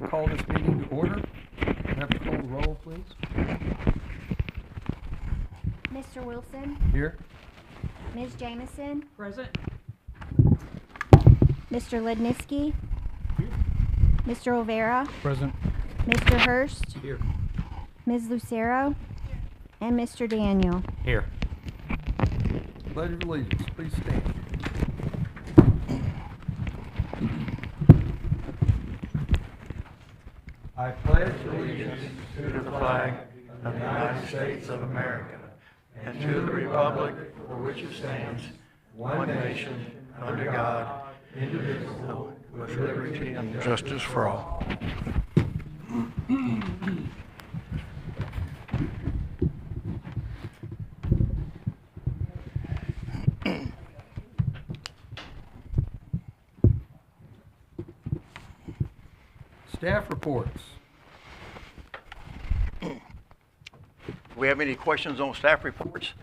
Call this meeting to order. Have to call the roll, please. Mr. Wilson, Here. Ms. Jamison, Present. Mr. Ledniski, Mr. Olvera, Present. Mr. Hurst, Here. Ms. Lucero, and Mr. Daniel. Here. Pledge of allegiance, please stand. I pledge allegiance to the flag of the United States of America and to the republic for which it stands, one nation, under God, indivisible, with liberty and justice for all. Staff reports. Do we have any questions on staff reports?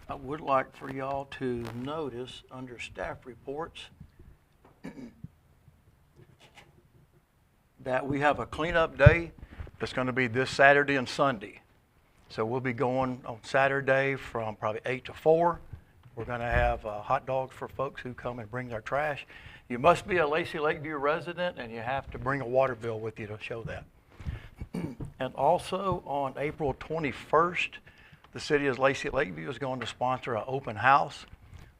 I would like for y'all to notice under staff reports that we have a cleanup day that's going to be this Saturday and Sunday. So we'll be going on Saturday from probably 8 to 4. We're going to have hot dogs for folks who come and bring their trash. You must be a Lacy Lakeview resident, and you have to bring a water bill with you to show that. And also on April 21st, the city of Lacy Lakeview is going to sponsor an open house.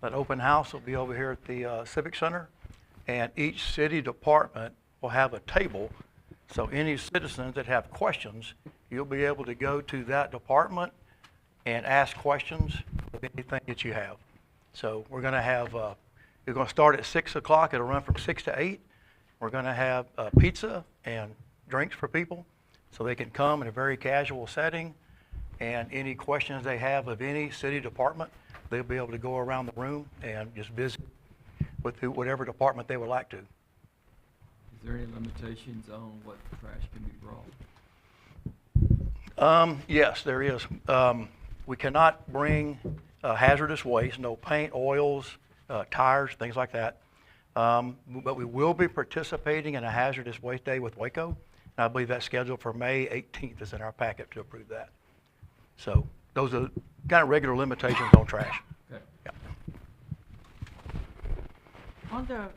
That open house will be over here at the Civic Center, and each city department will have a table. So any citizens that have questions, you'll be able to go to that department and ask questions of anything that you have. So we're going to have, we're going to start at 6 o'clock. It'll run from 6 to 8. We're going to have pizza and drinks for people so they can come in a very casual setting. And any questions they have of any city department, they'll be able to go around the room and just visit with whatever department they would like to. Is there any limitations on what trash can be brought? Yes, there is. We cannot bring hazardous waste, no paint, oils, tires, things like that. But we will be participating in a hazardous waste day with Waco. And I believe that's scheduled for May 18th. Is in our packet to approve that. So those are kind of regular limitations on trash. Okay. Yeah. On the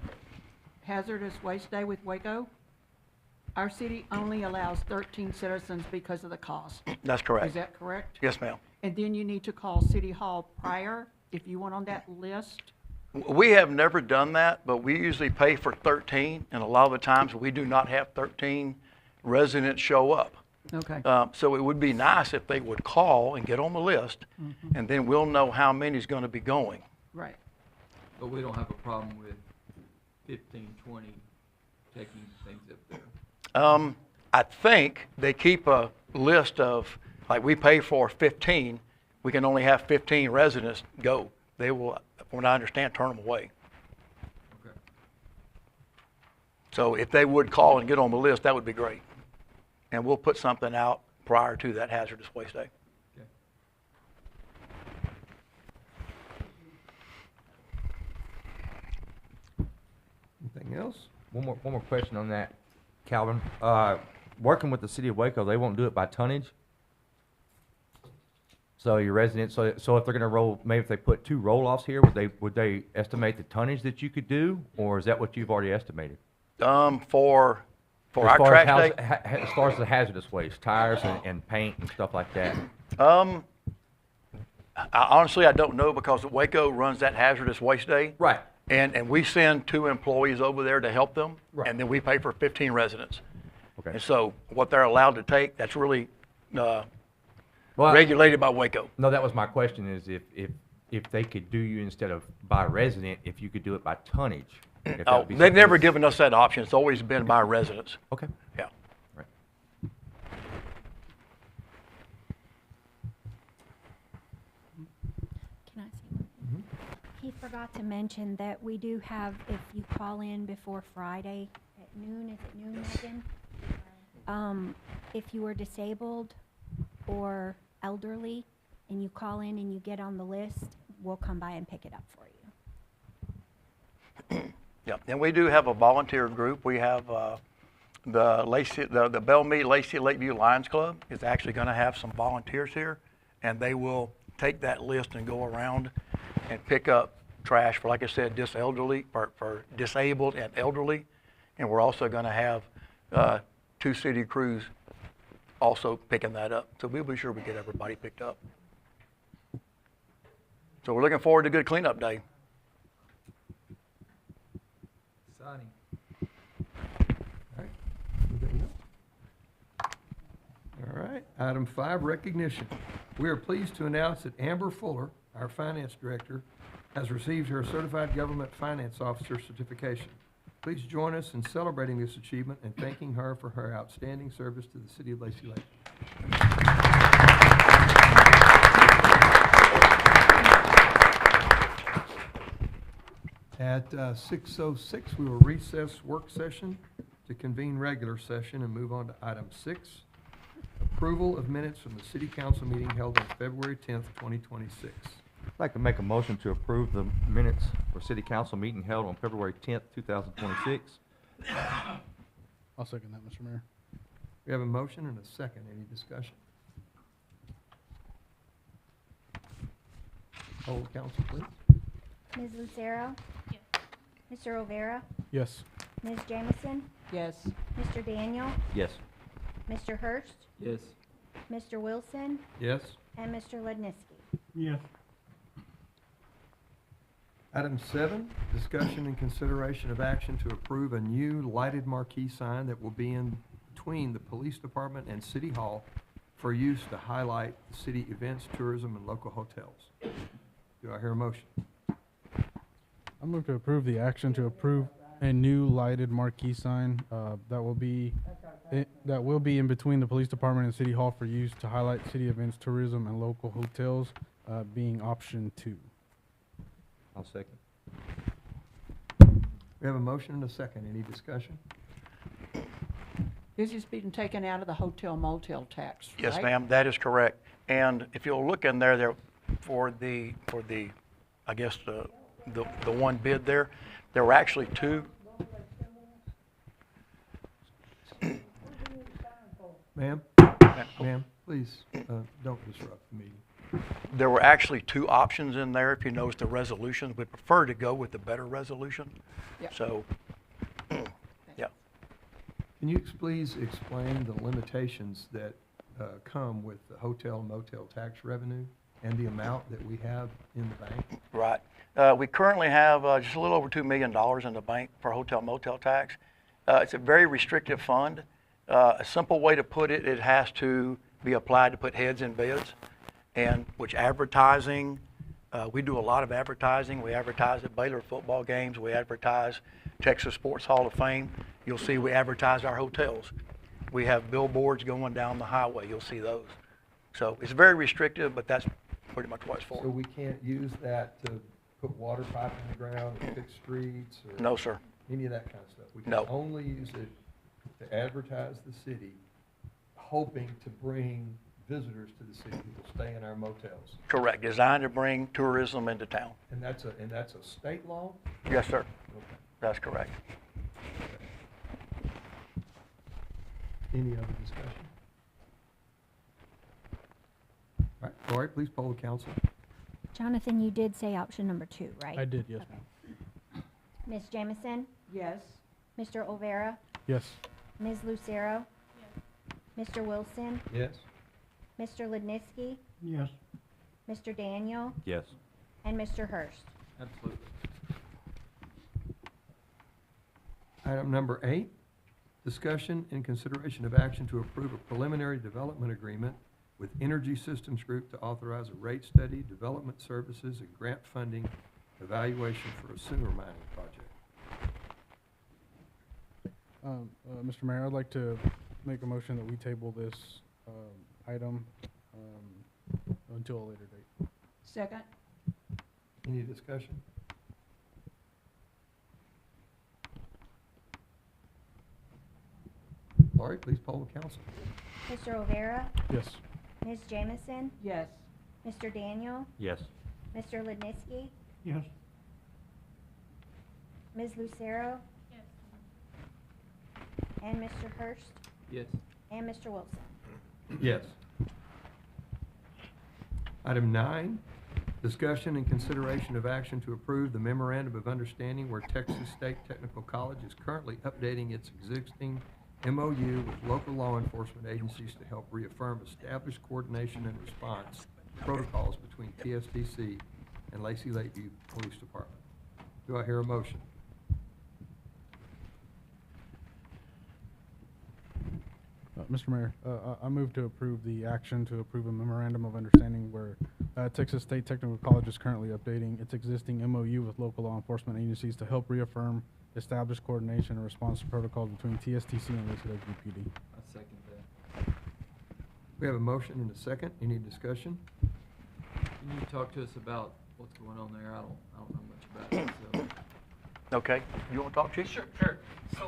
hazardous waste day with Waco, our city only allows 13 citizens because of the cost. That's correct. Is that correct? Yes, ma'am. And then you need to call City Hall prior if you want on that list? We have never done that, but we usually pay for 13, and a lot of the times we do not have 13 residents show up. Okay. So it would be nice if they would call and get on the list, and then we'll know how many is going to be going. Right. But we don't have a problem with 15, 20 taking things up there. I think they keep a list of, like we pay for 15, we can only have 15 residents go. They will, from what I understand, turn them away. Okay. So if they would call and get on the list, that would be great. And we'll put something out prior to that hazardous waste day. Okay. Anything else? One more question on that, Calvin. Working with the city of Waco, they won't do it by tonnage. So your residents, so if they're going to roll, maybe if they put 2 roll-offs here, would they estimate the tonnage that you could do, or is that what you've already estimated? For As our far as trash day, as far as the hazardous waste, tires and paint and stuff like that. honestly, I don't know because Waco runs that hazardous waste day. Right. And we send 2 employees over there to help them. Right. And then we pay for 15 residents. Okay. And so what they're allowed to take, that's really Well, regulated by Waco. no, that was my question. Is if they could do you instead of by resident, if you could do it by tonnage. If that Oh, would be they've something never that's- given us that option. It's always been by residents. Okay. Yeah. Right. Can I say one? He forgot to mention that we do have, if you call in before Friday at noon, is it noon, Megan? If you are disabled or elderly and you call in and you get on the list, we'll come by and pick it up for you. Yeah, and we do have a volunteer group. We have the Bellmead Lacy Lakeview Lions Club is actually going to have some volunteers here, and they will take that list and go around and pick up trash for, like I said, for disabled and elderly. And we're also going to have 2 city crews also picking that up. So we'll be sure we get everybody picked up. So we're looking forward to a good cleanup day. Exciting. All right. Anything else? All right. Item 5, recognition. We are pleased to announce that Amber Fuller, our finance director, has received her Certified Government Finance Officer certification. Please join us in celebrating this achievement and thanking her for her outstanding service to the city of Lacy Lakeview. At 6:06, we will recess work session to convene regular session and move on to item 6, approval of minutes from the city council meeting held on February 10th, 2026. I'd like to make a motion to approve the minutes for city council meeting held on February 10th, 2026. I'll second that, Mr. Mayor. We have a motion and a second. Any discussion? Poll the council, please. Ms. Lucero? Yes. Mr. Rivera? Yes. Ms. Jamison? Yes. Mr. Daniel? Yes. Mr. Hurst? Yes. Mr. Wilson? Yes. And Mr. Ledniski? Yes. Item 7, discussion and consideration of action to approve a new lighted marquee sign that will be in between the police department and city hall for use to highlight city events, tourism, and local hotels. Do I hear a motion? I move to approve the action to approve a new lighted marquee sign that will be in between the police department and city hall for use to highlight city events, tourism, and local hotels, being option 2. I'll second. We have a motion and a second. Any discussion? This is being taken out of the hotel motel tax, right? Yes, ma'am, that is correct. And if you'll look in there for the I guess the one bid there were actually 2. Ma'am? Ma'am, please don't disrupt the meeting. There were actually 2 options in there. If you notice the resolutions, we prefer to go with the better resolution. Yep. So, yeah. Can you please explain the limitations that come with the hotel and motel tax revenue and the amount that we have in the bank? Right. We currently have just a little over $2 million in the bank for hotel motel tax. It's a very restrictive fund. A simple way to put it, it has to be applied to put heads in bids. And which advertising, we do a lot of advertising. We advertise at Baylor football games. We advertise Texas Sports Hall of Fame. You'll see we advertise our hotels. We have billboards going down the highway. You'll see those. So it's very restrictive, but that's pretty much what it's for. So we can't use that to put water pipe in the ground or fix streets or No, sir. any of that kind of stuff? We can No. only use it to advertise the city, hoping to bring visitors to the city who will stay in our motels. Correct. Designed to bring tourism into town. And that's a state law? Yes, sir. Okay. That's correct. Any other discussion? All right, Lori, please poll the council. Jonathan, you did say option number 2, right? I did, yes, Okay. ma'am. Ms. Jamison? Yes. Mr. Olvera? Yes. Ms. Lucero? Mr. Wilson? Yes. Mr. Ledniski? Yes. Mr. Daniel? Yes. And Mr. Hurst? Absolutely. Item number 8, discussion and consideration of action to approve a preliminary development agreement with Energy Systems Group to authorize a rate study, development services, and grant funding evaluation for a sewer mining project. Mr. Mayor, I'd like to make a motion that we table this item until a later date. Second? Any discussion? Lori, please poll the council. Mr. Olvera? Yes. Ms. Jamison? Yes. Mr. Daniel? Yes. Mr. Ledniski? Yes. Ms. Lucero? and Mr. Hurst, Yes. and Mr. Wilson. Yes. Item 9, discussion and consideration of action to approve the memorandum of understanding where Texas State Technical College is currently updating its existing MOU with local law enforcement agencies to help reaffirm established coordination and response protocols between TSTC and Lacy Lakeview Police Department. Do I hear a motion? Mr. Mayor, I move to approve the action to approve a memorandum of understanding where Texas State Technical College is currently updating its existing MOU with local law enforcement agencies to help reaffirm established coordination and response protocols between TSTC and Lacy Lakeview PD. I second that. We have a motion and a second. Any discussion? Can you talk to us about what's going on there? I don't know much about it, so. Okay, you want to talk, Chief? Sure. So,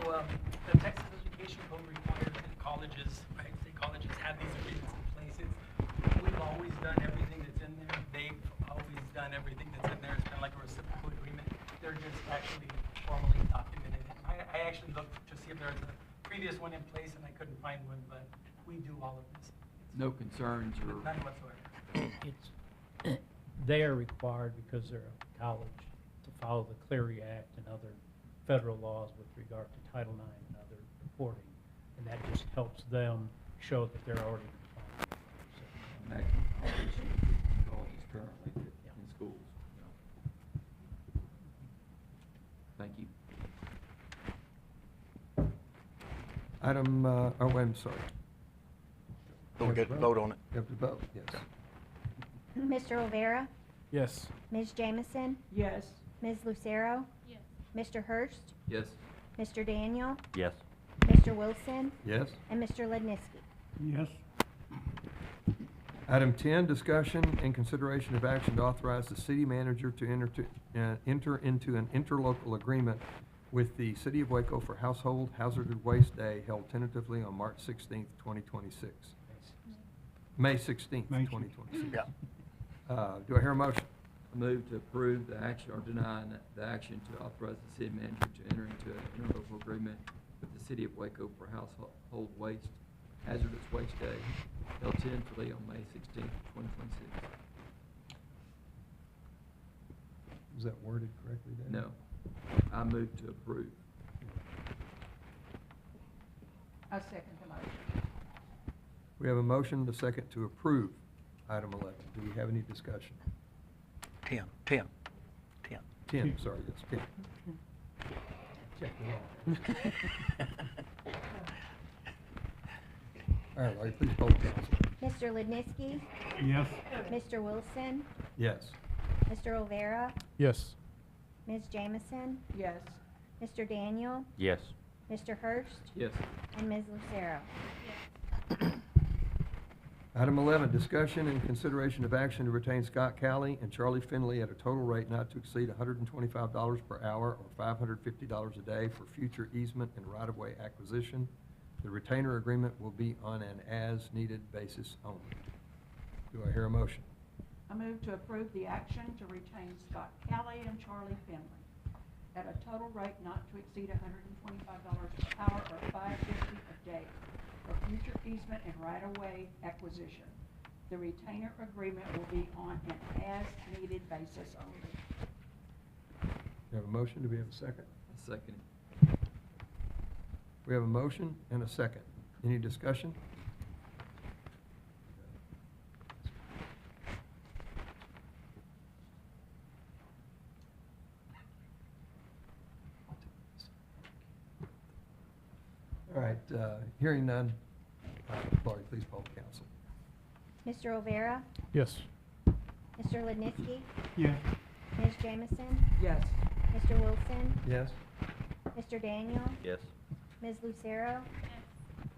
the Texas Education Code requires that colleges, right, state colleges have these agreements in place. We've always done everything that's in there. They've always done everything that's in there. It's kind of like a reciprocal agreement. They're just actually formally documented it. I actually looked to see if there was a previous one in place, and I couldn't find one, but we do all of this. No concerns or, None whatsoever. It's, they are required because they're a college to follow the Clery Act and other federal laws with regard to Title IX and other reporting. And that just helps them show that they're already compliant. So, maximum colleges currently in schools. you know. Thank you. Item, I'm sorry. So we get to vote on it. You have to vote, yes. Mr. Rivera, Yes. Ms. Jamison, Yes. Ms. Lucero. Yes. Mr. Hurst, Yes. Mr. Daniel, Yes. Mr. Wilson, Yes. and Mr. Ledniski. Yes. Item 10, discussion and consideration of action to authorize the city manager to enter into an interlocal agreement with the City of Waco for Household Hazardous Waste Day held tentatively on March 16th, 2026. May 16th, 2026. Yeah. Do I hear a motion? I move to approve the action or deny the action to authorize the city manager to enter into an interlocal agreement with the city of Waco for household waste, hazardous waste day, held tentatively on May 16th, 2026. Was that worded correctly, Dan? No. I move to approve. I second the motion. We have a motion and a second to approve item 11. Do we have any discussion? 10. 10, sorry, yes, 10. All right, Larry, please poll the council. Mr. Ledniski, Yes. Mr. Wilson, Yes. Mr. Rivera, Yes. Ms. Jamison, Yes. Mr. Daniel, Yes. Mr. Hurst, Yes. and Ms. Lucero. Item 11, discussion and consideration of action to retain Scott Calley and Charlie Finley at a total rate not to exceed $125 per hour or $550 a day for future easement and right-of-way acquisition. The retainer agreement will be on an as-needed basis only. Do I hear a motion? I move to approve the action to retain Scott Kelly and Charlie Finley at a total rate not to exceed $125 per hour or $550 a day for future easement and right-of-way acquisition. The retainer agreement will be on an as-needed basis only. We have a motion. Do we have a second? I second it. We have a motion and a second. Any discussion? All right, hearing none, Laurie, please poll the council. Mr. Rivera, Yes. Mr. Ledniski, Yes. Ms. Jamison, Yes. Mr. Wilson, Yes? Mr. Daniel, Yes. Ms. Lucero,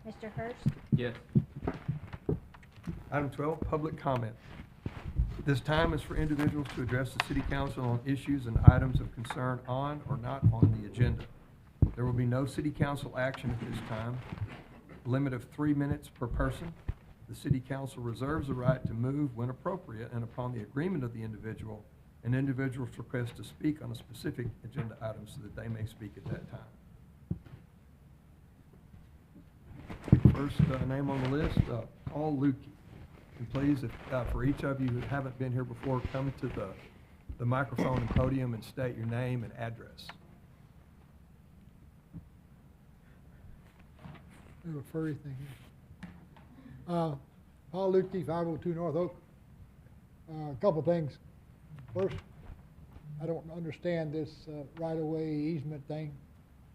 Mr. Hurst, Yes. Item 12, public comment. This time is for individuals to address the city council on issues and items of concern on or not on the agenda. There will be no city council action at this time. Limit of 3 minutes per person. The city council reserves the right to move when appropriate and upon the agreement of the individual, an individual's request to speak on a specific agenda item so that they may speak at that time. First name on the list, Paul Lukey. And please, if, for each of you who haven't been here before, come to the microphone and podium and state your name and address. Little furry thing here. Paul Lukey, 502 North Oak. A couple things. First, I don't understand this right-of-way easement thing.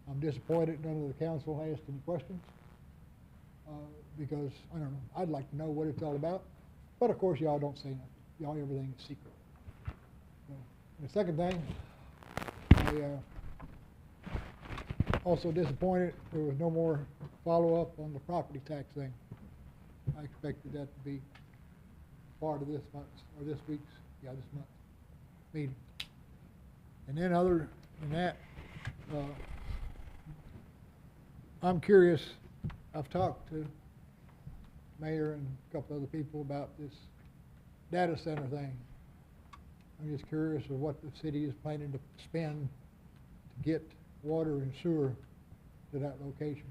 I'm disappointed none of the council asked any questions because, I don't know, I'd like to know what it's all about. But of course, y'all don't say nothing. Y'all, everything is secret. So, the second thing, I also disappointed there was no more follow-up on the property tax thing. I expected that to be part of this month's, or this month's meeting. And then other than that, I'm curious, I've talked to Mayor and a couple other people about this data center thing. I'm just curious of what the city is planning to spend to get water and sewer to that location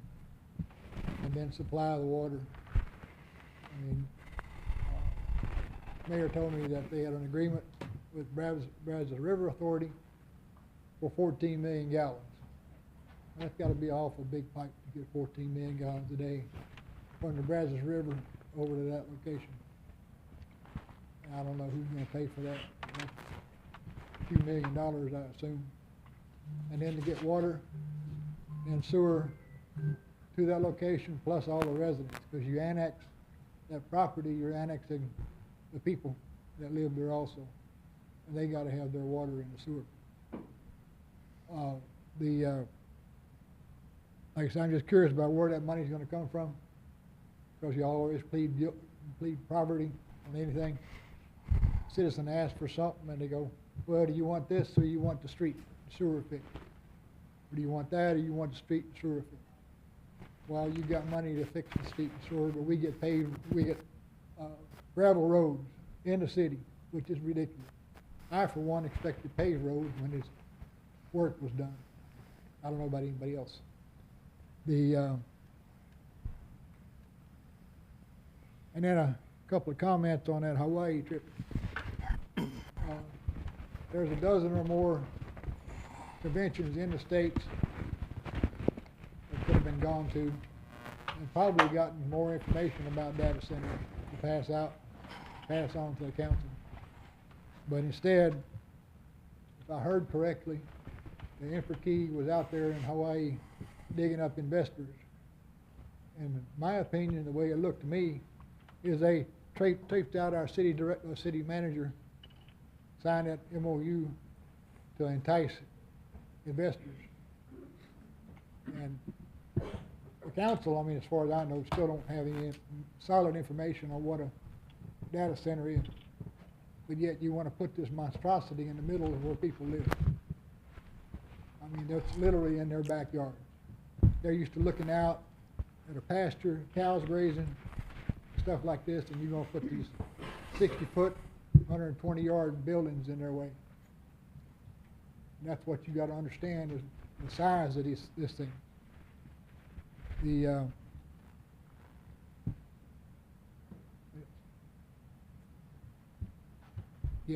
and then supply the water. I mean, Mayor told me that they had an agreement with Brazos River Authority for 14 million gallons. That's got to be an awful big pipe to get 14 million gallons a day from the Brazos River over to that location. I don't know who's going to pay for that. That's a few $1 million, I assume. And then to get water and sewer to that location, plus all the residents, because you annex that property, you're annexing the people that live there also, and they got to have their water and the sewer. Like I said, I'm just curious about where that money's going to come from, because you always plead poverty on anything. Citizen asks for something, and they go, "Well, do you want this, or you want the street sewer fixed? Or do you want that, or you want the street and sewer fixed?" Well, you got money to fix the street and sewer, but we get paved, we get gravel roads in the city, which is ridiculous. I, for one, expected paved roads when this work was done. I don't know about anybody else. And then a couple of comments on that Hawaii trip. There's a dozen or more conventions in the States that could have been gone to and probably gotten more information about data centers to pass on to the council. But instead, if I heard correctly, the Infra-Key was out there in Hawaii digging up investors. And in my opinion, the way it looked to me, is they taped out our city manager, signed that MOU to entice investors. And the council, I mean, as far as I know, still don't have any solid information on what a data center is. But yet you want to put this monstrosity in the middle of where people live. I mean, that's literally in their backyard. They're used to looking out at a pasture, cows grazing, stuff like this, and you're going to put these 60-foot, 120-yard buildings in their way. And that's what you got to understand is the size of this thing. Yeah,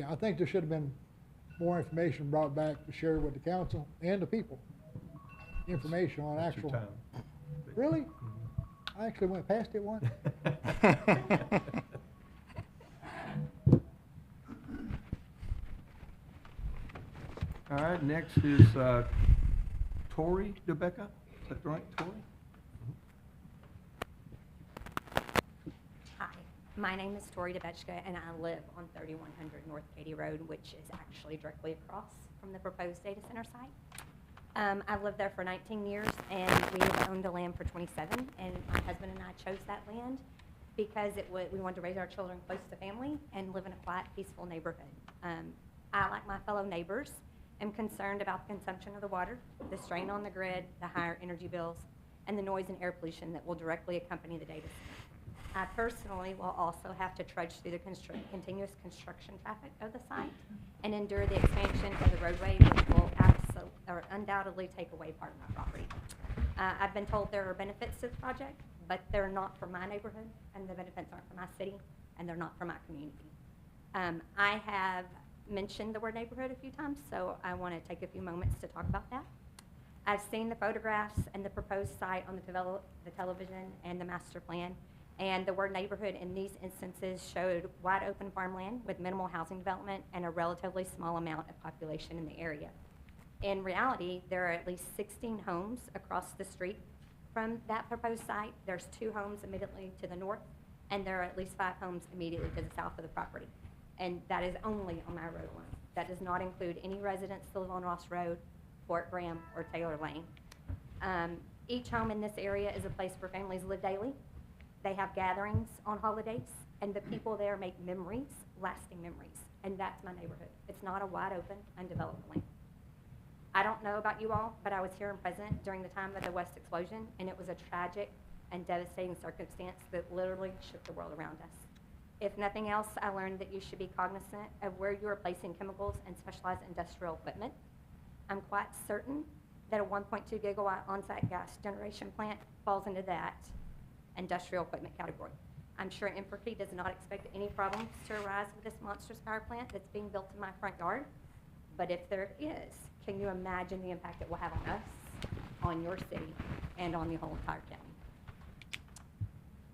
I think there should have been more information brought back to share with the council and the people. Information on That's your actual. time. Really? I actually went past it once. All right, next is Tori DeBecca. Is that right, Tori? Hi, my name is Tori DeBetchka, and I live on 3100 North Katy Road, which is actually directly across from the proposed data center site. I've lived there for 19 years, and we have owned the land for 27, and my husband and I chose that land because we wanted to raise our children close to family and live in a quiet, peaceful neighborhood. I, like my fellow neighbors, am concerned about the consumption of the water, the strain on the grid, the higher energy bills, and the noise and air pollution that will directly accompany the data center. I personally will also have to trudge through the continuous construction traffic of the site and endure the expansion of the roadway, which will undoubtedly take away part of my property. I've been told there are benefits to the project, but they're not for my neighborhood, and the benefits aren't for my city, and they're not for my community. I have mentioned the word neighborhood a few times, so I want to take a few moments to talk about that. I've seen the photographs and the proposed site on the television and the master plan, and the word neighborhood in these instances showed wide open farmland with minimal housing development and a relatively small amount of population in the area. In reality, there are at least 16 homes across the street from that proposed site. There's 2 homes immediately to the north, and there are at least 5 homes immediately to the south of the property. And that is only on my road alone. That does not include any residents that live on Ross Road, Fort Graham, or Taylor Lane. Each home in this area is a place where families live daily. They have gatherings on holidays, and the people there make memories, lasting memories. And that's my neighborhood. It's not a wide open, undeveloped land. I don't know about you all, but I was here and present during the time of the West explosion, and it was a tragic and devastating circumstance that literally shook the world around us. If nothing else, I learned that you should be cognizant of where you are placing chemicals and specialized industrial equipment. I'm quite certain that a 1.2 gigawatt on-site gas generation plant falls into that industrial equipment category. I'm sure Emperkey does not expect any problems to arise with this monstrous power plant that's being built in my front yard. But if there is, can you imagine the impact it will have on us, on your city, and on the whole entire county?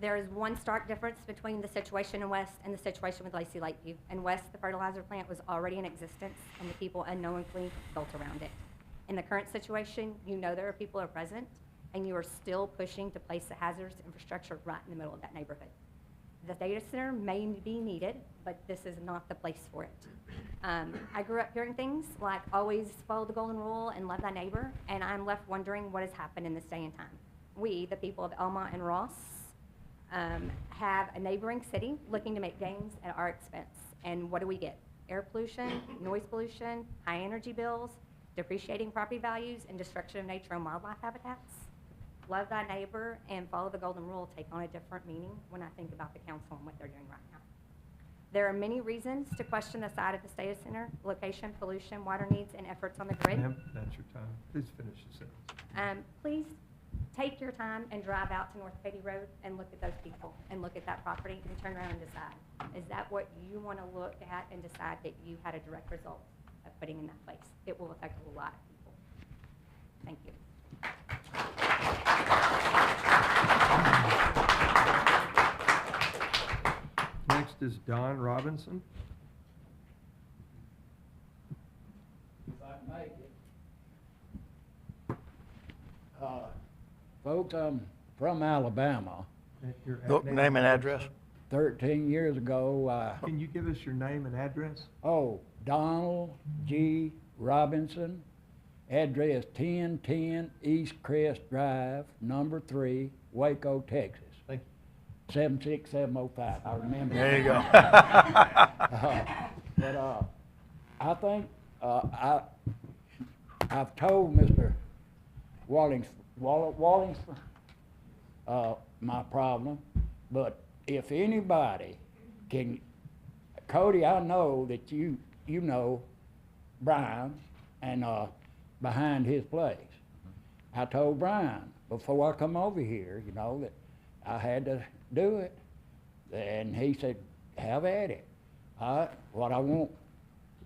There is one stark difference between the situation in West and the situation with Lacy Lakeview. In West, the fertilizer plant was already in existence, and the people unknowingly built around it. In the current situation, you know there are people who are present, and you are still pushing to place the hazardous infrastructure right in the middle of that neighborhood. The data center may be needed, but this is not the place for it. I grew up hearing things like always follow the golden rule and love thy neighbor, and I'm left wondering what has happened in this day and time. We, the people of Elma and Ross, have a neighboring city looking to make gains at our expense. And what do we get? Air pollution, noise pollution, high energy bills, depreciating property values, and destruction of nature and wildlife habitats. Love thy neighbor and follow the golden rule take on a different meaning when I think about the council and what they're doing right now. There are many reasons to question the site of the data center: location, pollution, water needs, and efforts on the grid. Ma'am, that's your time. Please finish the sentence. Please take your time and drive out to North Katy Road and look at those people and look at that property and turn around and decide. Is that what you want to look at and decide that you had a direct result of putting in that place? It will affect a lot of people. Thank you. Next is Don Robinson. If I can make it. Folks, I'm from Alabama. Your Name and address. 13 years ago, Can you give us your name and address? Donald G. Robinson, address 1010 East Crest Drive, number 3, Waco, Texas. Thank 76705, I remember. There you go. But I think I've told Mr. Wallingsford my problem, but if anybody can, Cody, I know that you know Brian and behind his place. I told Brian before I come over here, you know, that I had to do it, and he said, "Have at it." What I want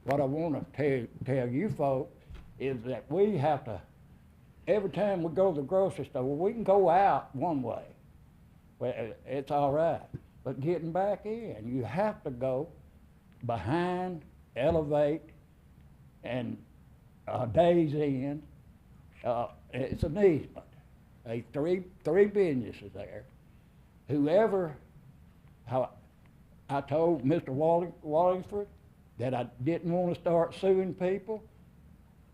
to tell you folks is that we have to. Every time we go to the grocery store, we can go out one way. Well, it's all right. But getting back in, you have to go behind, elevate, and Days Inn. It's an easement. Three businesses there. Whoever, I told Mr. Wallingsford that I didn't want to start suing people,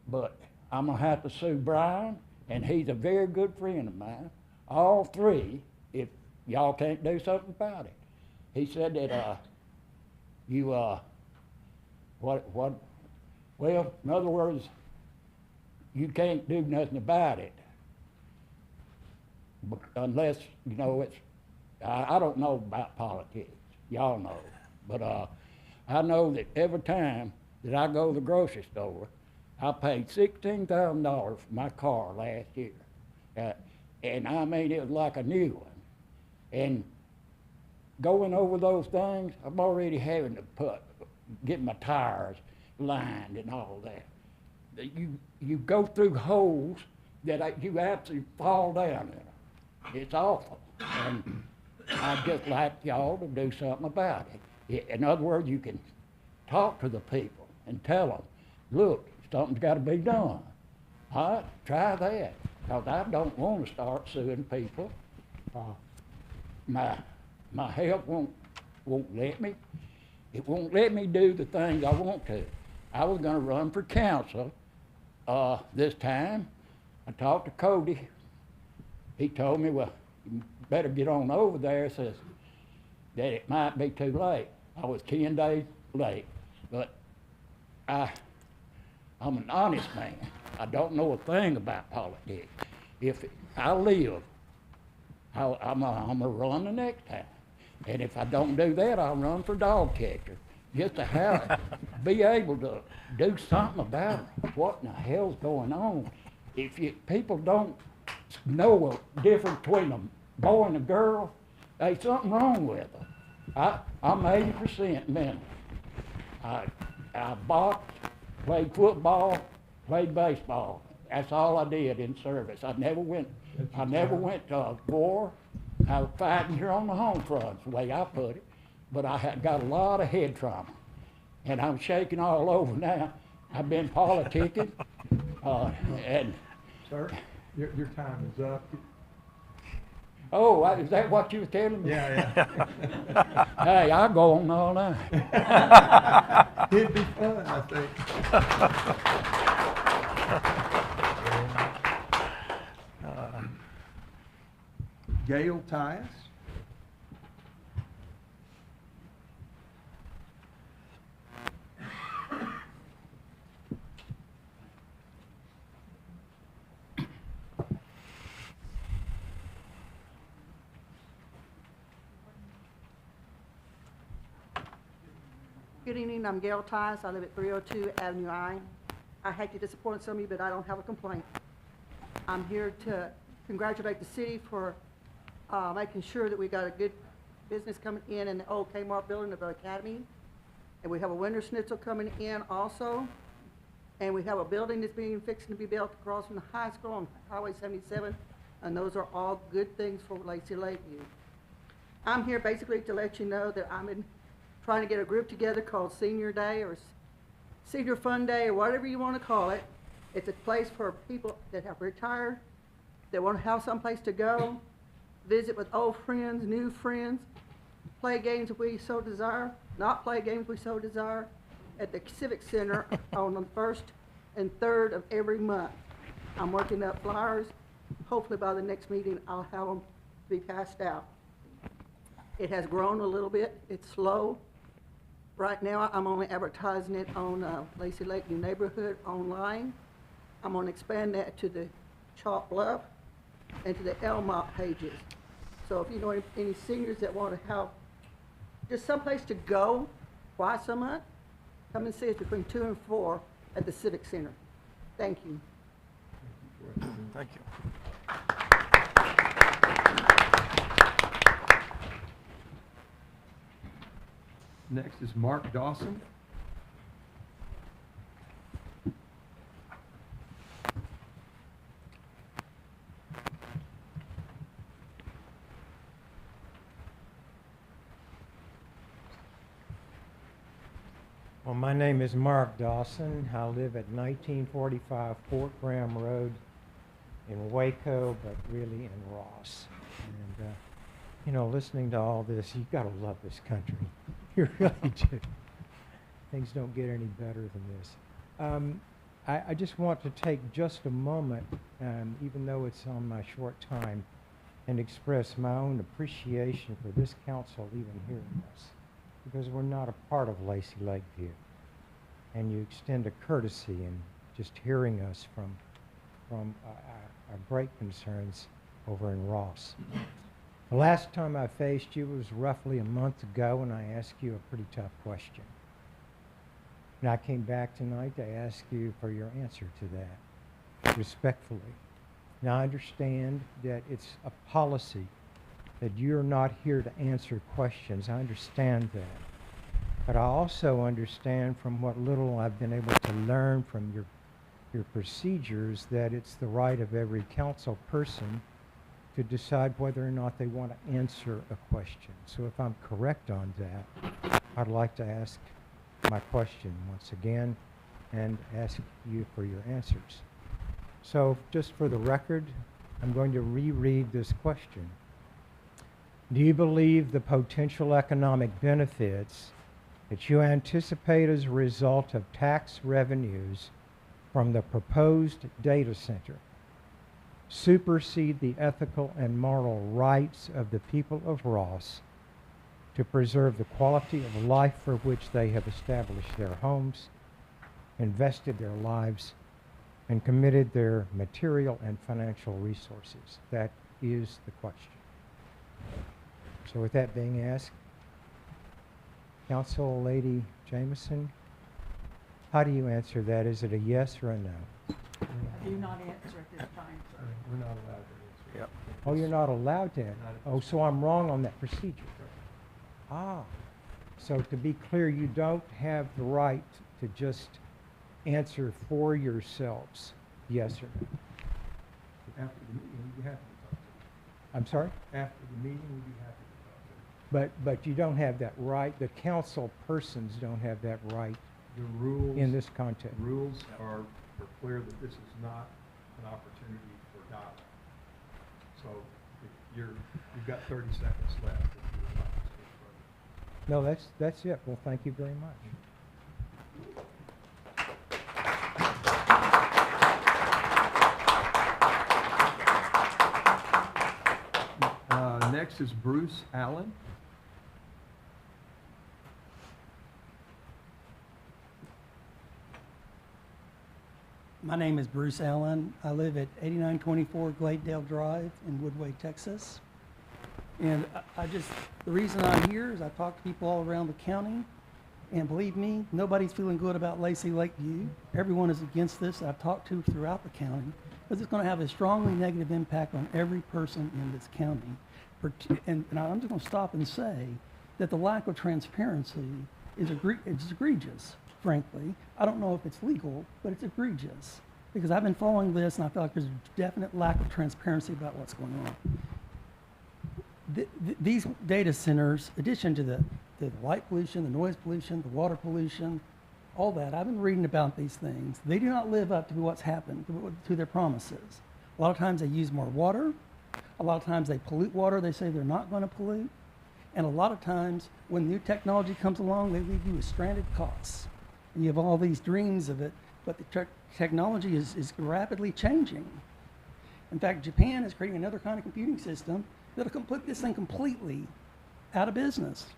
but I'm going to have to sue Brian, and he's a very good friend of mine. All three, if y'all can't do something about it. He said that well, in other words, you can't do nothing about it unless, you know, it's, I don't know about politics. Y'all know. But I know that every time that I go to the grocery store, I paid $16,000 for my car last year. And I mean, it was like a new one. And going over those things, I'm already having to get my tires lined and all that. You go through holes that you absolutely fall down in them. It's awful. And I'd just like y'all to do something about it. In other words, you can talk to the people and tell them, look, something's got to be done. All right, try that. Because I don't want to start suing people. My health won't let me. It won't let me do the things I want to. I was going to run for council this time. I talked to Cody. He told me, well, you better get on over there, says that it might be too late. I was 10 days late, but I'm an honest man. I don't know a thing about politics. If I live, I'm gonna run the next time. And if I don't do that, I'll run for dog catcher. Just to be able to do something about what in the hell's going on. If people don't know a difference between a boy and a girl, there's something wrong with them. I'm 80% mental. I boxed, played football, played baseball. That's all I did in service. I never went to war. I was fighting here on the home front, the way I put it. But I had got a lot of head trauma. And I'm shaking all over now. I've been politicking, and... Sir, your time is up. Oh, is that what you were telling me? Yeah. Hey, I'll go on all night. It'd be fun, I think. Gail Tyus. Good evening, I'm Gail Tice. I live at 302 Avenue I. I hate to disappoint some of you, but I don't have a complaint. I'm here to congratulate the city for making sure that we got a good business coming in the old Kmart building of the Academy. And we have a winter schnitzel coming in also. And we have a building that's fixing to be built across from the high school on Highway 77. And those are all good things for Lacy Lakeview. I'm here basically to let you know that I'm trying to get a group together called Senior Day or Senior Fun Day or whatever you want to call it. It's a place for people that have retired, that want to have someplace to go, visit with old friends, new friends, play games if we so desire, not play games we so desire, at the Civic Center on the 1st and 3rd of every month. I'm working up flyers. Hopefully by the next meeting I'll have them be passed out. It has grown a little bit. It's slow. Right now, I'm only advertising it on Lacy Lakeview Neighborhood online. I'm going to expand that to the Chalk Bluff and to the Elmont pages. So if you know any seniors that want to have just someplace to go twice a month, come and see us between 2 and 4 at the Civic Center. Thank you. Thank you. Next is Mark Dawson. Well, my name is Mark Dawson. I live at 1945 Fort Graham Road in Waco, but really in Ross. And, you know, listening to all this, you gotta love this country. You really do. Things don't get any better than this. I just want to take just a moment, even though it's on my short time, and express my own appreciation for this council even hearing us, because we're not a part of Lacy Lakeview. And you extend a courtesy in just hearing us from our great concerns over in Ross. The last time I faced you was roughly a month ago, and I asked you a pretty tough question. And I came back tonight to ask you for your answer to that, respectfully. Now, I understand that it's a policy that you're not here to answer questions. I understand that. But I also understand from what little I've been able to learn from your procedures that it's the right of every council person to decide whether or not they want to answer a question. So if I'm correct on that, I'd like to ask my question once again and ask you for your answers. So just for the record, I'm going to reread this question. Do you believe the potential economic benefits that you anticipate as a result of tax revenues from the proposed data center supersede the ethical and moral rights of the people of Ross to preserve the quality of life for which they have established their homes, invested their lives, and committed their material and financial resources? That is the question. So with that being asked, Council Lady Jameson, how do you answer that? Is it a yes or a no? Do not answer at this time, sir. We're not allowed to answer. Yep. that. Oh, you're not allowed to? Not at Oh, this so I'm wrong on that procedure. Ah, so to be clear, you don't have the right to just answer for yourselves, yes or no? After the meeting, we'd be happy to talk to you. I'm sorry? After the meeting, we'd be happy to talk to But you don't have that right, the council persons don't have that right you. The rules. in this context. Rules are clear that this is not an opportunity for dialogue. So if you've got 30 seconds left if you would like to speak further. No, that's it. Well, thank you very much. Next is Bruce Allen. My name is Bruce Allen. I live at 8924 Gladedale Drive in Woodway, Texas. And the reason I'm here is I talk to people all around the county, and believe me, nobody's feeling good about Lacy Lakeview. Everyone is against this I've talked to throughout the county, because it's going to have a strongly negative impact on every person in this county. And I'm just going to stop and say that the lack of transparency is egregious, frankly. I don't know if it's legal, but it's egregious. Because I've been following this, and I feel like there's a definite lack of transparency about what's going on. These data centers, in addition to the light pollution, the noise pollution, the water pollution, all that, I've been reading about these things. They do not live up to what's happened, to their promises. A lot of times they use more water. A lot of times they pollute water they say they're not going to pollute. And a lot of times when new technology comes along, they leave you with stranded costs. And you have all these dreams of it, but the technology is rapidly changing. In fact, Japan is creating another kind of computing system that'll put this thing completely out of business.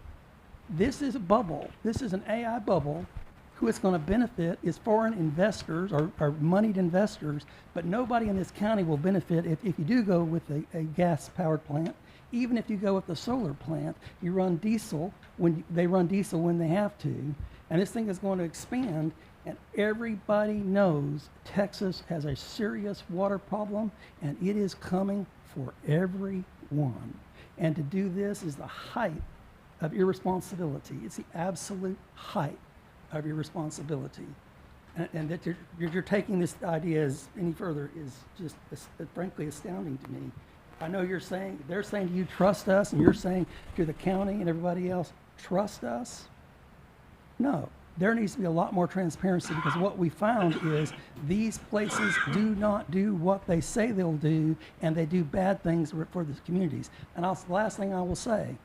This is a bubble. This is an AI bubble. Who it's going to benefit is foreign investors or moneyed investors, but nobody in this county will benefit if you do go with a gas-powered plant. Even if you go with the solar plant, you run diesel they run diesel when they have to, and this thing is going to expand. And everybody knows Texas has a serious water problem, and it is coming for everyone. And to do this is the height of irresponsibility. It's the absolute height of irresponsibility. And that you're taking this idea as any further is just frankly astounding to me. I know they're saying to you, trust us, and you're saying to the county and everybody else, trust us. No, there needs to be a lot more transparency, because what we found is these places do not do what they say they'll do, and they do bad things for the communities. And the last thing I will say,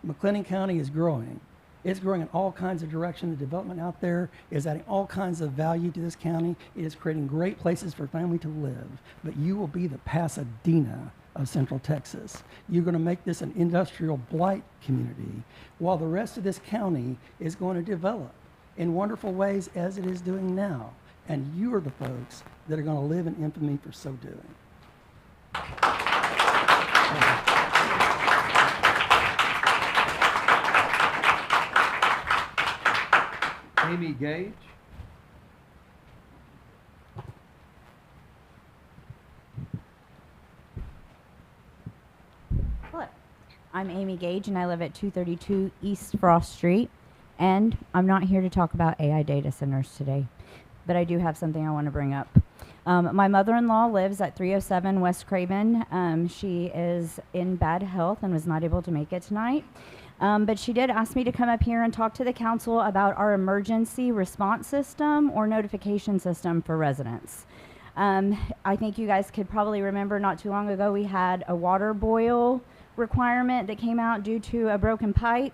McLennan County is growing. It's growing in all kinds of directions. The development out there is adding all kinds of value to this county. It is creating great places for family to live. But you will be the Pasadena of Central Texas. You're going to make this an industrial blight community, while the rest of this county is going to develop in wonderful ways as it is doing now. And you are the folks that are going to live in infamy for so doing. Amy Gage. Hello. I'm Amy Gage, and I live at 232 East Frost Street. And I'm not here to talk about AI data centers today, but I do have something I want to bring up. My mother-in-law lives at 307 West Craven. She is in bad health and was not able to make it tonight. But she did ask me to come up here and talk to the council about our emergency response system or notification system for residents. I think you guys could probably remember not too long ago we had a water boil requirement that came out due to a broken pipe.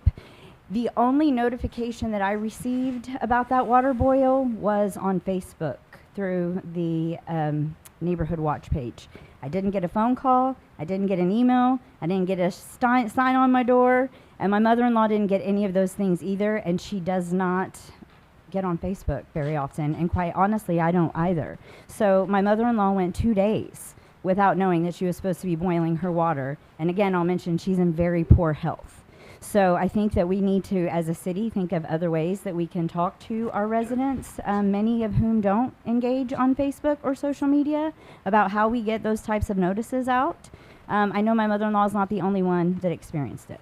The only notification that I received about that water boil was on Facebook through the neighborhood watch page. I didn't get a phone call, I didn't get an email, I didn't get a sign on my door, and my mother-in-law didn't get any of those things either, and she does not get on Facebook very often, and quite honestly, I don't either. So my mother-in-law went 2 days without knowing that she was supposed to be boiling her water, and again, I'll mention she's in very poor health. So I think that we need to, as a city, think of other ways that we can talk to our residents, many of whom don't engage on Facebook or social media, about how we get those types of notices out. I know my mother-in-law is not the only one that experienced it.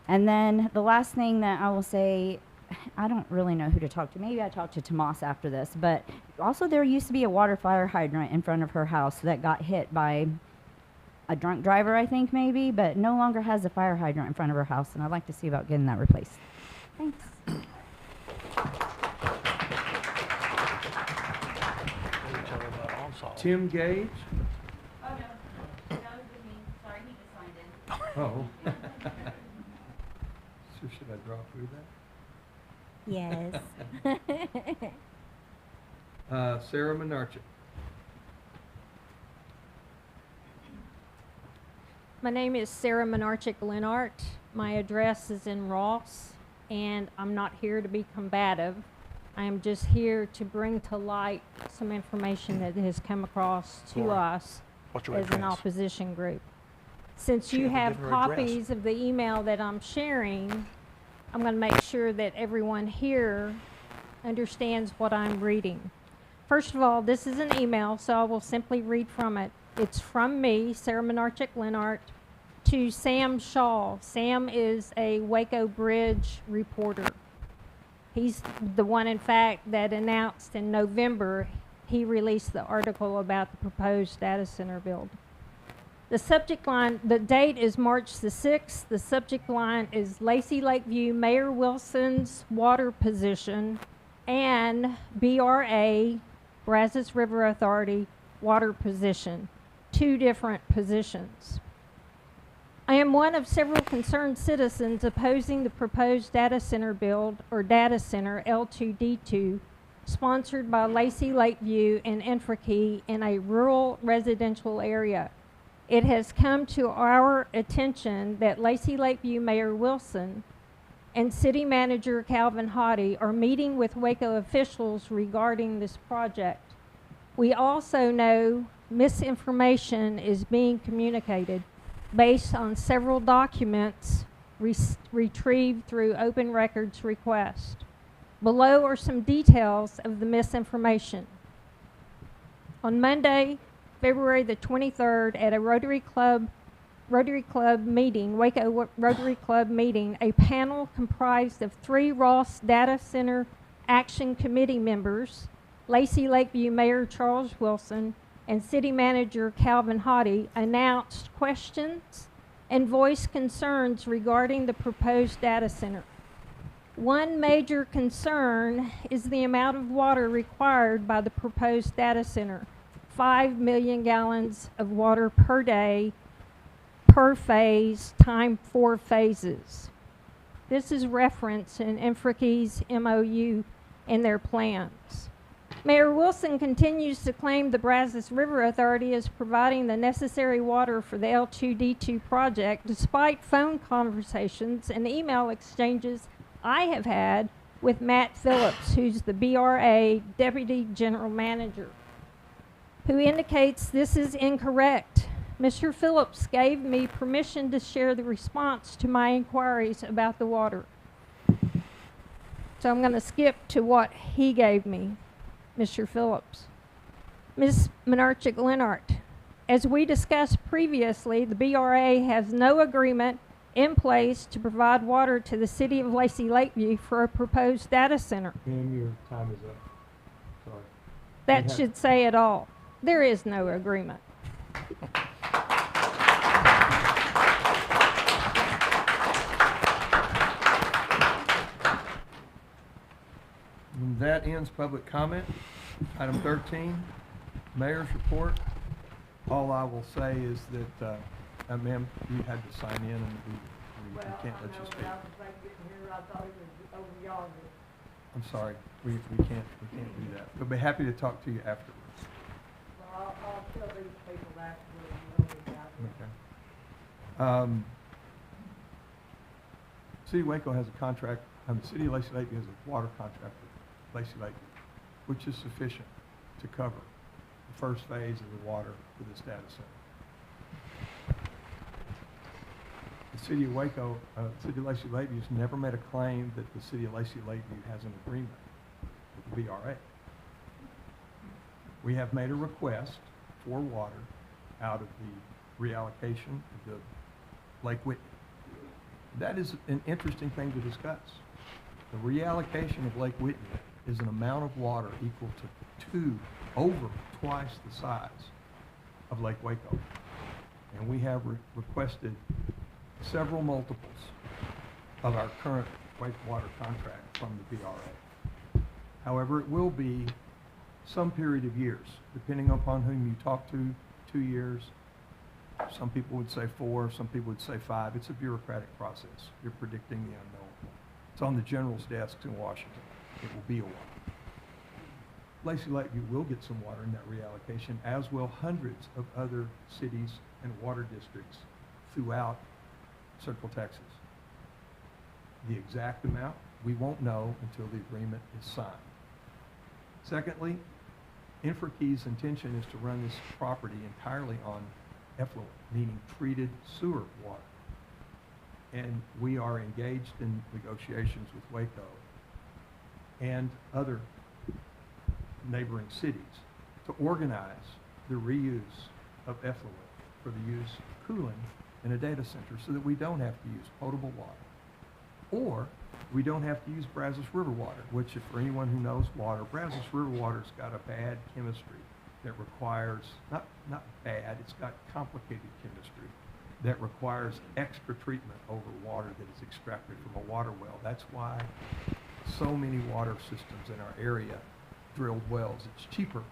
And then the last thing that I will say, I don't really know who to talk to. Maybe I talk to Tomas after this, but also there used to be a water fire hydrant in front of her house that got hit by a drunk driver, I think maybe, but no longer has a fire hydrant in front of her house, and I'd like to see about getting that replaced. Thanks. Tim Gage? Oh, no. That was with me. Sorry, he just signed in. Oh. So should I draw through that? Yes. Sarah Menarchik. My name is Sarah Menarchik Lenart. My address is in Ross, and I'm not here to be combative. I am just here to bring to light some information that has come across to us What's your as an address? opposition group. Since She you never have gave her address. copies of the email that I'm sharing, I'm going to make sure that everyone here understands what I'm reading. First of all, this is an email, so I will simply read from it. It's from me, Sarah Menarchik Lenart, to Sam Shaw. Sam is a Waco Bridge reporter. He's the one, in fact, that announced in November he released the article about the proposed data center build. The subject line, the date is March the 6th. The subject line is Lacy Lakeview Mayor Wilson's water position and BRA, Brazos River Authority, water position. Two different positions. I am one of several concerned citizens opposing the proposed data center build, or data center L2D2, sponsored by Lacy Lakeview and Enfrique in a rural residential area. It has come to our attention that Lacy Lakeview Mayor Wilson and City Manager Calvin Hottie are meeting with Waco officials regarding this project. We also know misinformation is being communicated based on several documents retrieved through open records request. Below are some details of the misinformation. On Monday, February the 23rd, at a Rotary Club meeting, Waco Rotary Club meeting, a panel comprised of 3 Ross Data Center Action Committee members, Lacy Lakeview Mayor Charles Wilson, and City Manager Calvin Hottie announced questions and voiced concerns regarding the proposed data center. One major concern is the amount of water required by the proposed data center, 5 million gallons of water per day, per phase, time 4 phases. This is referenced in Enfrique's MOU in their plans. Mayor Wilson continues to claim the Brazos River Authority is providing the necessary water for the L2D2 project, despite phone conversations and email exchanges I have had with Matt Phillips, who's the BRA Deputy General Manager, who indicates this is incorrect. Mr. Phillips gave me permission to share the response to my inquiries about the water. So I'm going to skip to what he gave me. Mr. Phillips. Ms. Menarchik Lenart, as we discussed previously, the BRA has no agreement in place to provide water to the city of Lacy Lakeview for a proposed data center. Ma'am, your time is up. Sorry. That have- should say it all. There is no agreement. And that ends public comment. Item 13, mayor's report. All I will say is that, ma'am, you had to sign in and we can't let you speak. I'm sorry, we can't do that. We'll be happy to talk to you afterwards. I'll tell these people afterwards, Okay. City of Waco has a contract, the city of Lacy Lakeview has a water contract with Lacy Lakeview, which is sufficient to cover the first phase of the water for this data center. The city of Waco, city of Lacy Lakeview has never made a claim that the city of Lacy Lakeview has an agreement with the BRA. We have made a request for water out of the reallocation of the Lake Whitney. That is an interesting thing to discuss. The reallocation of Lake Whitney is an amount of water equal to over twice the size of Lake Waco. And we have requested several multiples of our current wastewater contract from the BRA. However, it will be some period of years, depending upon whom you talk to, 2 years. Some people would say 4, some people would say 5. It's a bureaucratic process. You're predicting the unknowable. It's on the general's desks in Washington. It will be a while. Lacy Lakeview will get some water in that reallocation, as will hundreds of other cities and water districts throughout Central Texas. The exact amount, we won't know until the agreement is signed. Secondly, Infraquay's intention is to run this property entirely on effluent, meaning treated sewer water. And we are engaged in negotiations with Waco and other neighboring cities to organize the reuse of effluent for the use of cooling in a data center so that we don't have to use potable water, or we don't have to use Brazos River water, which, if for anyone who knows water, Brazos River water's got a bad chemistry that requires, not bad, it's got complicated chemistry that requires extra treatment over water that is extracted from a water well. That's why so many water systems in our area drilled wells. It's cheaper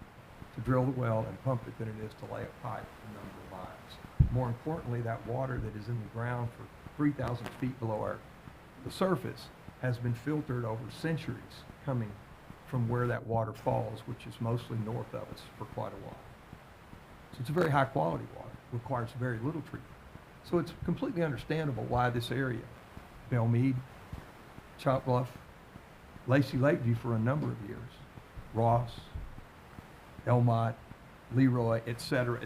to drill the well and pump it than it is to lay a pipe a number of miles. More importantly, that water that is in the ground for 3,000 feet below the surface has been filtered over centuries coming from where that water falls, which is mostly north of us for quite a while. So it's a very high quality water, requires very little treatment. So it's completely understandable why this area, Belmead, Chop Bluff, Lacy Lakeview for a number of years, Ross, Elmont, Leroy, et cetera,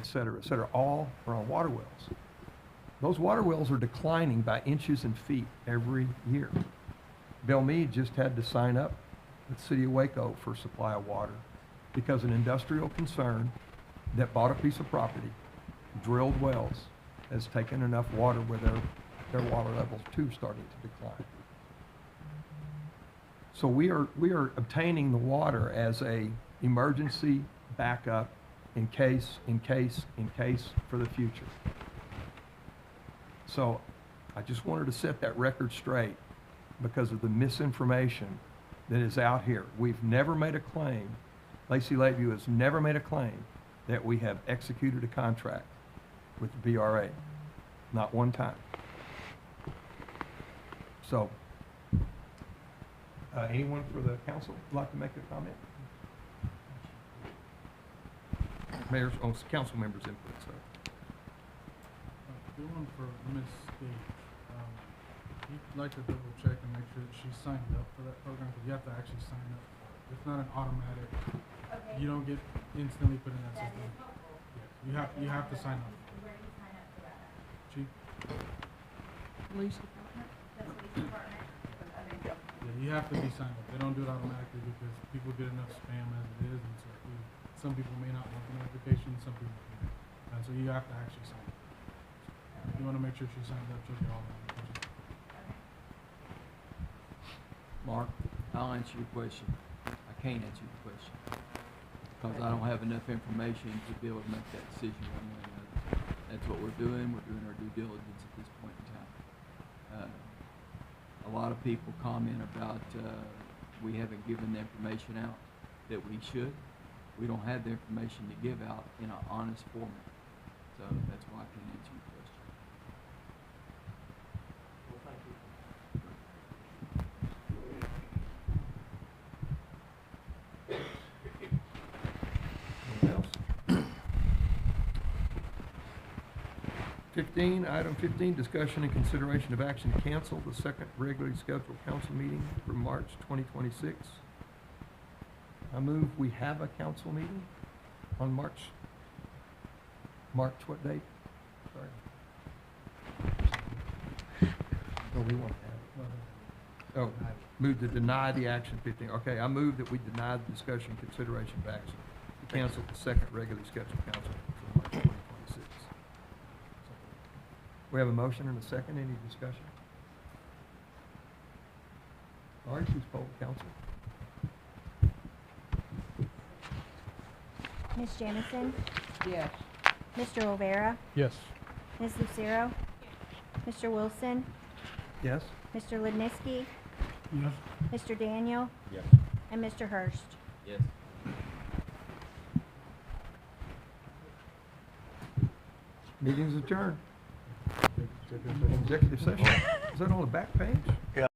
all are on water wells. Those water wells are declining by inches and feet every year. Belmead just had to sign up with the city of Waco for supply of water because an industrial concern that bought a piece of property, drilled wells, has taken enough water where their water levels too starting to decline. So we are obtaining the water as a emergency backup in case for the future. So I just wanted to set that record straight because of the misinformation that is out here. We've never made a claim, Lacy Lakeview has never made a claim that we have executed a contract with the BRA. Not one time. So, anyone for the council would like to make a comment? Mayor's, council members' input, so. Good one for Ms. Gage. You'd like to double check and make sure that she's signed up for that program, because you have to actually sign up for it. It's not an automatic, you don't get instantly put in that system. Yes, you have to sign up. Where do you sign up for that? Chief? Police department? The police department? Okay. Yeah, you have to be signed up. They don't do it automatically because people get enough spam as it is, and so some people may not want the notification, some people do. And so you have to actually sign up. You want to make sure she signs up, she'll get all the notifications. Mark, I'll answer your question. I can't answer your question, because I don't have enough information to be able to make that decision one way or another. That's what we're doing our due diligence at this point in time. A lot of people comment about, we haven't given the information out that we should. We don't have the information to give out in an honest format, so that's why I can't answer your question. Well, thank you. Anything else? 15, item 15, discussion and consideration of action to cancel the second regularly scheduled council meeting for March 2026. I move we have a council meeting on March what date? Sorry. Oh, we want to have it. Oh, move to deny the action 15. Okay, I move that we deny the discussion and consideration of action to cancel the second regularly scheduled council meeting for March 2026. We have a motion and a second. Any discussion? Laurie, please poll the council. Ms. Jamison? Yes. Mr. Rivera? Yes. Ms. Lucero? Mr. Wilson? Yes? Mr. Ledniski? Yes. Mr. Daniel? Yes. And Mr. Hurst? Yes. Meeting's adjourned. Executive session. Is that on the back page? Yeah.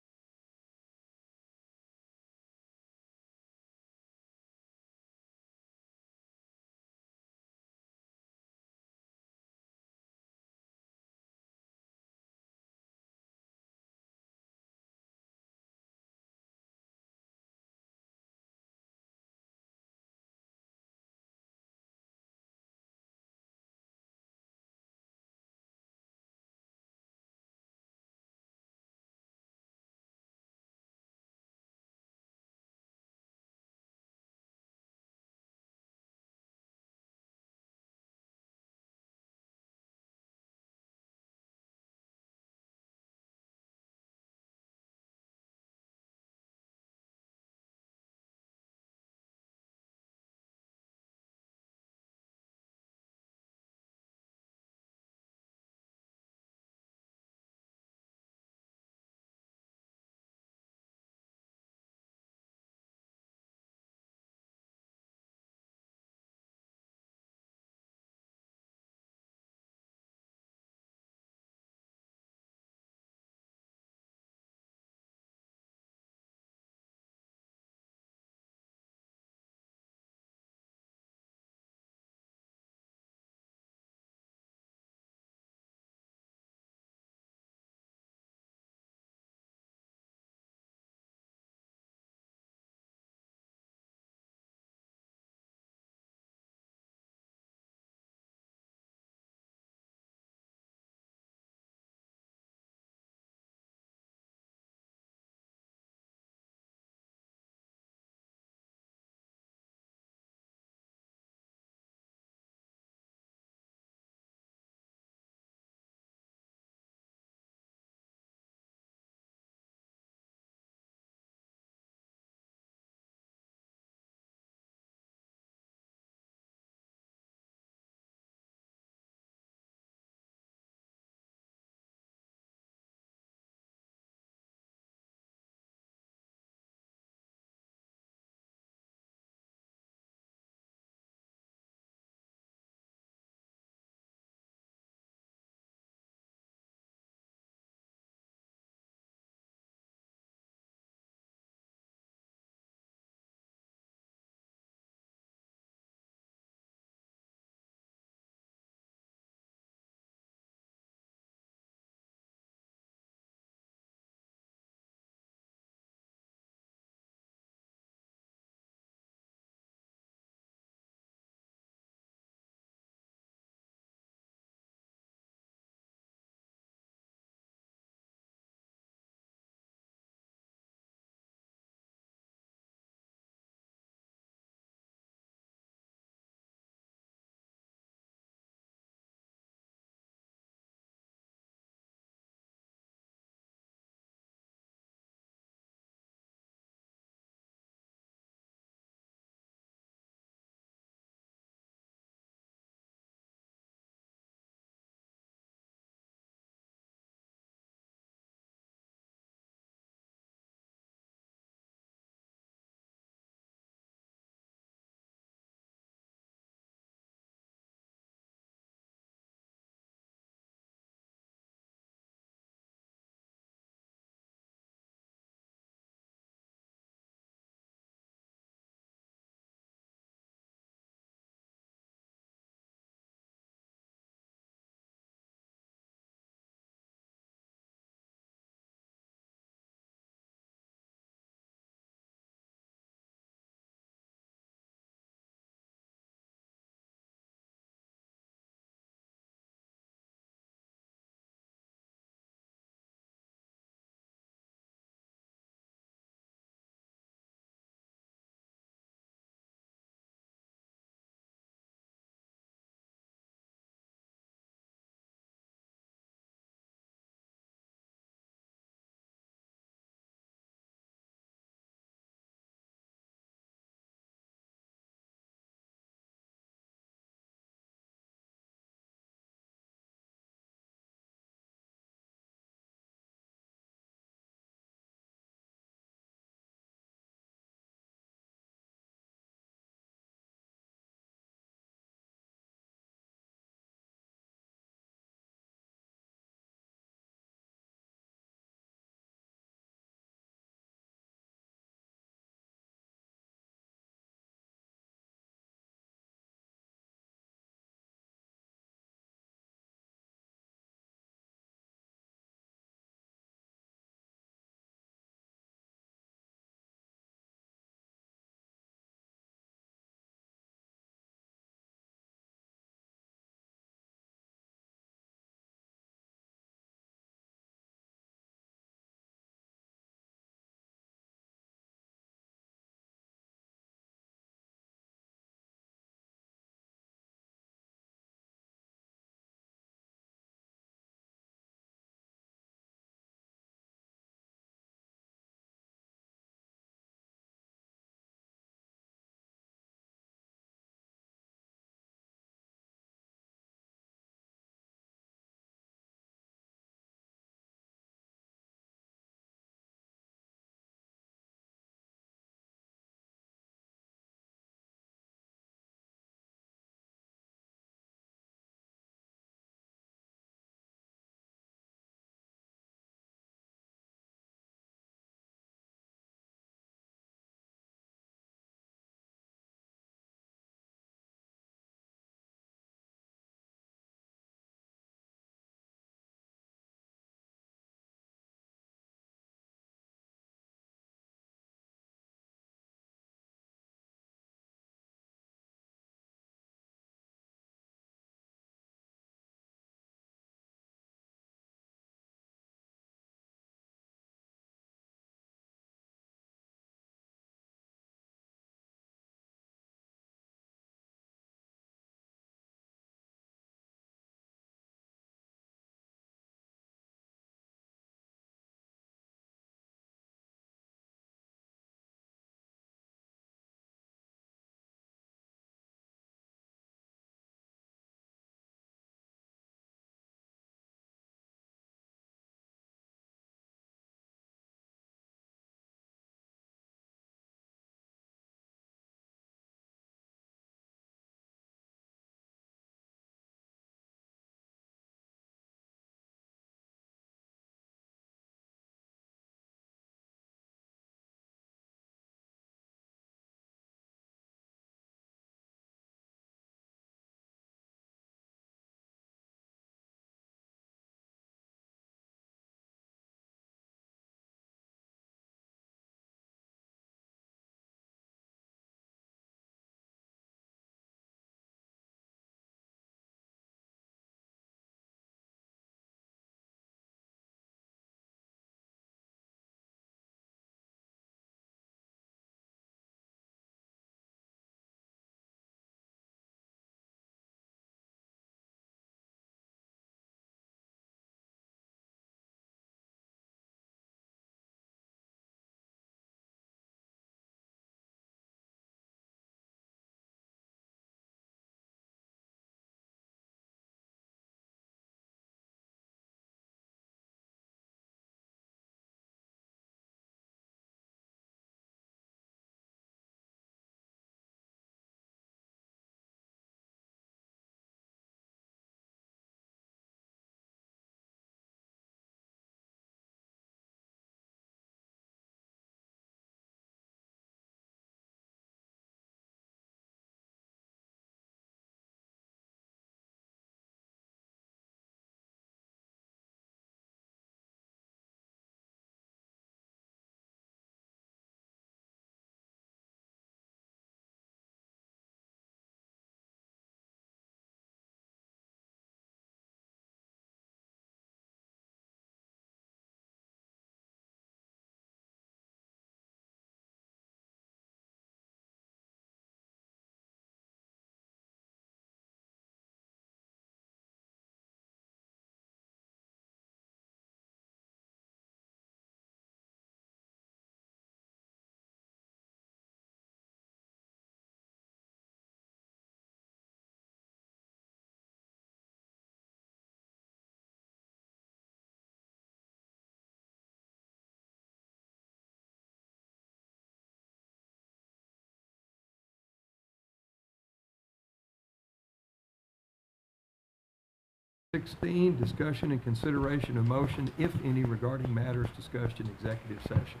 16, discussion and consideration of motion, if any, regarding matters discussed in executive session.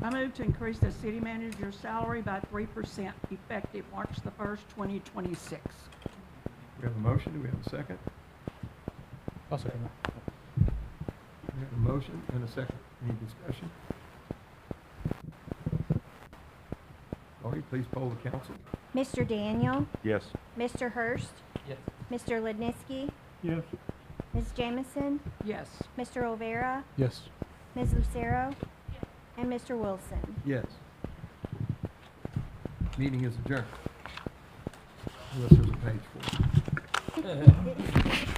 I move to increase the city manager's salary by 3% effective March the 1st, 2026. We have a motion, do we have a second? I'll second that. We have a motion and a second. Any discussion? Lori, please poll the council. Mr. Daniel, Yes. Mr. Hurst, Yes. Mr. Lednitzky, Yes. Ms. Jamison, Yes. Mr. Olvera, Yes. Ms. Lucero, and Mr. Wilson. Yes. Meeting is adjourned. Unless there's a page for it.